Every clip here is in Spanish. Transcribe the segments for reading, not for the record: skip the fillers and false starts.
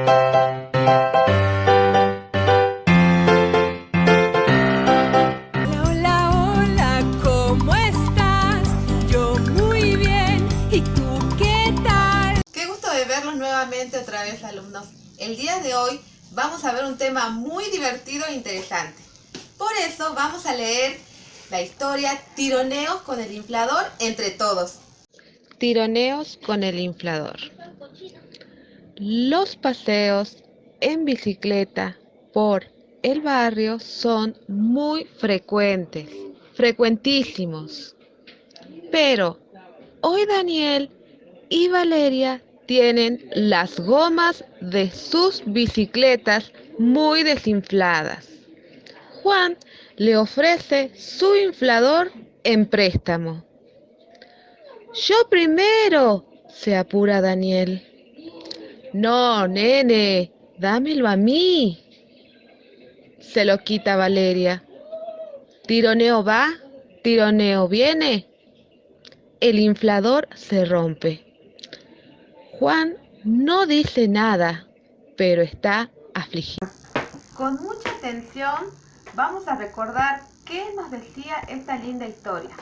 Hola, hola, ¿cómo estás? Yo muy bien, ¿y tú qué tal? Qué gusto de verlos nuevamente otra vez, alumnos. El día de hoy vamos a ver un tema muy divertido e interesante. Por eso vamos a leer la historia Tironeos con el inflador entre todos. Tironeos con el inflador. Los paseos en bicicleta por el barrio son muy frecuentísimos. Pero hoy Daniel y Valeria tienen las gomas de sus bicicletas muy desinfladas. Juan le ofrece su inflador en préstamo. Yo primero, se apura Daniel. No, nene, dámelo a mí. Se lo quita Valeria. Tironeo va, tironeo viene. El inflador se rompe. Juan no dice nada, pero está afligido. Con mucha atención vamos a recordar qué nos decía esta linda historia.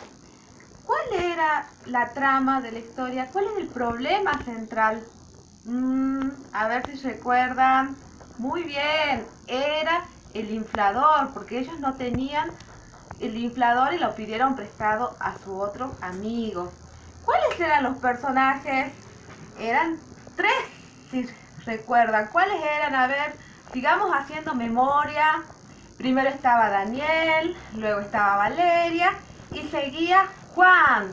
¿Cuál era la trama de la historia? ¿Cuál es el problema central? A ver si recuerdan. Muy bien, era el inflador, porque ellos no tenían el inflador y lo pidieron prestado a su otro amigo. ¿Cuáles eran los personajes? Eran tres, si recuerdan. ¿Cuáles eran? A ver, sigamos haciendo memoria. Primero estaba Daniel, luego estaba Valeria y seguía Juan.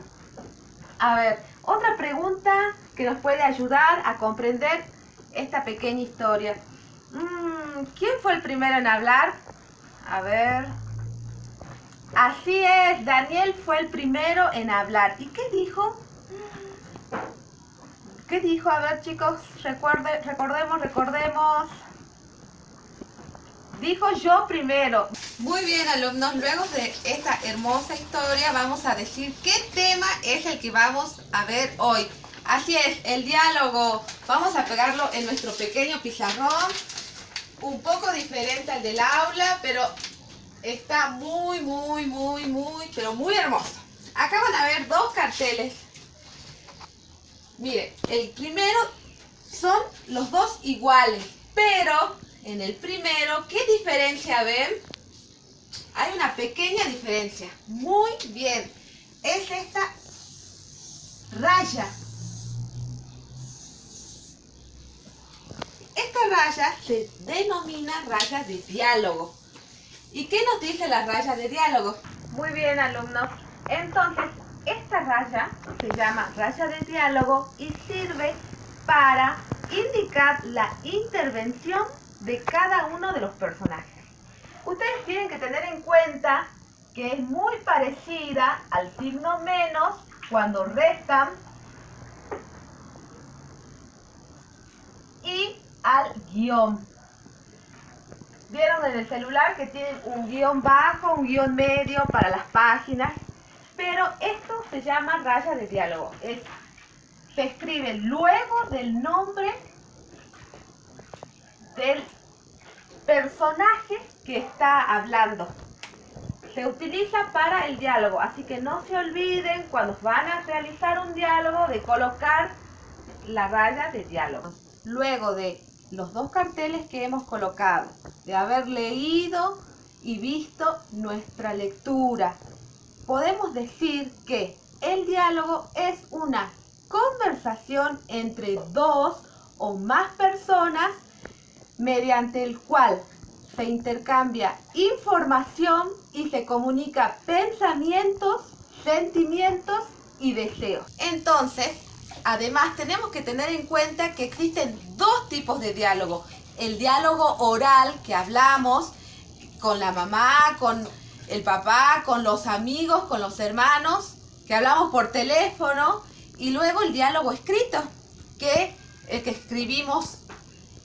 A ver, otra pregunta que nos puede ayudar a comprender esta pequeña historia. ¿Quién fue el primero en hablar? A ver. Así es, Daniel fue el primero en hablar. ¿Y qué dijo? ¿Qué dijo? A ver, chicos, recordemos. Dijo yo primero. Muy bien, alumnos, luego de esta hermosa historia vamos a decir qué tema es el que vamos a ver hoy. Así es, el diálogo. Vamos a pegarlo en nuestro pequeño pizarrón. Un poco diferente al del aula, pero está muy hermoso. Acá van a ver dos carteles. Miren, el primero son los dos iguales, pero en el primero, ¿qué diferencia ven? Hay una pequeña diferencia. Muy bien. Es esta raya. Esta raya se denomina raya de diálogo. ¿Y qué nos dice la raya de diálogo? Muy bien, alumnos. Entonces, esta raya se llama raya de diálogo y sirve para indicar la intervención de cada uno de los personajes. Ustedes tienen que tener en cuenta que es muy parecida al signo menos cuando restan y al guión. Vieron en el celular que tienen un guión bajo, un guión medio para las páginas, pero esto se llama raya de diálogo. Se escribe luego del nombre del personaje que está hablando. Se utiliza para el diálogo, así que no se olviden cuando van a realizar un diálogo de colocar la raya de diálogo. Luego de los dos carteles que hemos colocado, de haber leído y visto nuestra lectura, podemos decir que el diálogo es una conversación entre dos o más personas mediante el cual se intercambia información y se comunica pensamientos, sentimientos y deseos. Entonces, además tenemos que tener en cuenta que existen dos tipos de diálogo. El diálogo oral, que hablamos con la mamá, con el papá, con los amigos, con los hermanos, que hablamos por teléfono. Y luego el diálogo escrito, que el que escribimos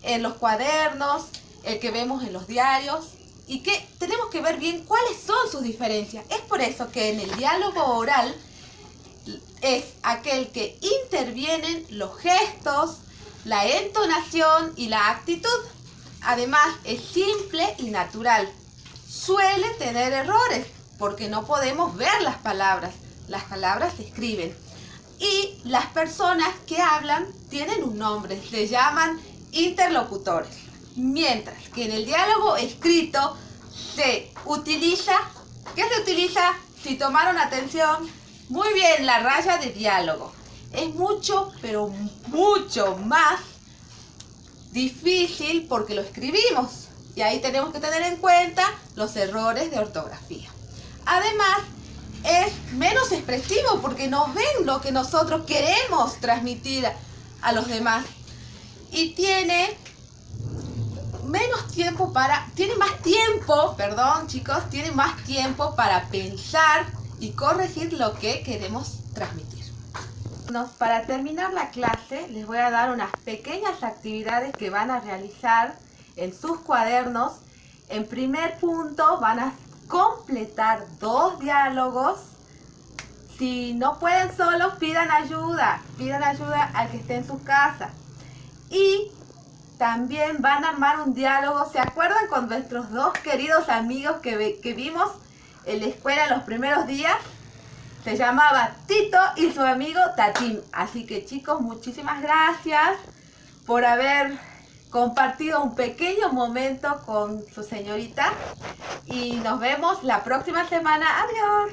en los cuadernos, el que vemos en los diarios, y que tenemos que ver bien cuáles son sus diferencias. Es por eso que en el diálogo oral es aquel que intervienen los gestos, la entonación y la actitud. Además, es simple y natural. Suele tener errores porque no podemos ver las palabras se escriben. Y las personas que hablan tienen un nombre, se llaman interlocutores. Mientras que en el diálogo escrito se utiliza, ¿qué se utiliza? Si tomaron atención, muy bien, la raya de diálogo. Es mucho, pero mucho más difícil porque lo escribimos. Y ahí tenemos que tener en cuenta los errores de ortografía. Además, es menos expresivo porque nos ven lo que nosotros queremos transmitir a los demás. Y tiene más tiempo para pensar y corregir lo que queremos transmitir. Para terminar la clase, les voy a dar unas pequeñas actividades que van a realizar en sus cuadernos. En primer punto, van a completar 2 diálogos. Si no pueden solos, pidan ayuda al que esté en su casa. Y también van a armar un diálogo. ¿Se acuerdan con nuestros 2 queridos amigos que vimos en la escuela los primeros días? Se llamaba Tito y su amigo Tatín. Así que chicos, muchísimas gracias por haber compartido un pequeño momento con su señorita. Y nos vemos la próxima semana. Adiós.